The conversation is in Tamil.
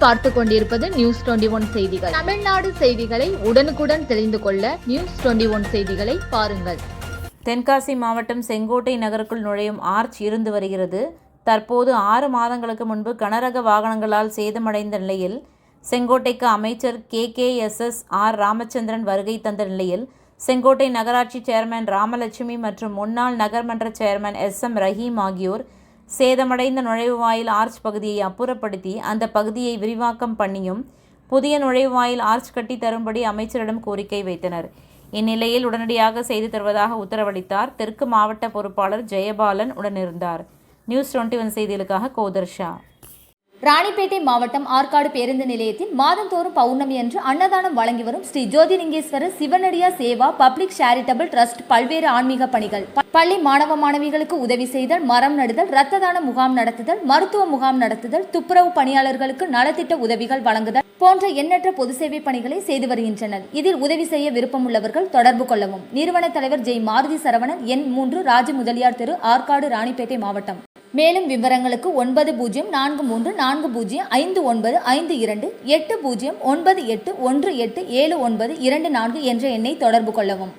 நீங்கள் பார்த்து கொண்டிருப்பது நியூஸ் 21 செய்திகள். தமிழ்நாடு செய்திகளை உடனுக்குடன் தெரிந்து கொள்ள நியூஸ் 21 செய்திகளை பாருங்கள். தென்காசி மாவட்டம் செங்கோட்டை நகருக்குள் நுழையும் ஆர்ச் இருந்து வருகிறது. தற்போது 6 மாதங்களுக்கு முன்பு கனரக வாகனங்களால் சேதமடைந்த நிலையில் செங்கோட்டைக்கு அமைச்சர் KKSSR ராமச்சந்திரன் வருகை தந்த நிலையில் செங்கோட்டை நகராட்சி சேர்மன் ராமலட்சுமி மற்றும் முன்னாள் நகர்மன்ற சேர்மன் SM ரஹீம் ஆகியோர் சேதமடைந்த நுழைவுவாயில் ஆர்ச் பகுதியை அப்புறப்படுத்தி அந்த பகுதியை விரிவாக்கம் பண்ணியும் புதிய நுழைவுவாயில் ஆர்ச் கட்டி தரும்படி அமைச்சரிடம் கோரிக்கை வைத்தனர். இந்நிலையில் உடனடியாக செய்து தருவதாக உத்தரவளித்தார். தெற்கு மாவட்ட பொறுப்பாளர் ஜெயபாலன் உடனிருந்தார். நியூஸ் 21 செய்திகளுக்காக கோதர்ஷா. ராணிப்பேட்டை மாவட்டம் ஆற்காடு பேருந்து நிலையத்தில் மாதந்தோறும் பௌர்ணமி அன்று அன்னதானம் வழங்கி வரும் Sri Jothilingeswarar சிவனடியா Seva public charitable trust பல்வேறு ஆன்மீக பணிகள், பள்ளி மாணவ மாணவிகளுக்கு உதவி செய்தல், மரம் நடுதல், இரத்த தான முகாம் நடத்துதல், மருத்துவ முகாம் நடத்துதல், துப்புரவு பணியாளர்களுக்கு நலத்திட்ட உதவிகள் வழங்குதல் போன்ற எண்ணற்ற பொது சேவை பணிகளை செய்து வருகின்றனர். இதில் உதவி செய்ய விருப்பமுள்ளவர்கள் தொடர்பு கொள்ளவும். நிறுவன தலைவர் ஜெய் மாருதி சரவணன், எண் 3, ராஜ முதலியார் தெரு, ஆற்காடு, ராணிப்பேட்டை மாவட்டம். மேலும் விவரங்களுக்கு 9040405952 8098187924 என்ற எண்ணை தொடர்பு கொள்ளவும்.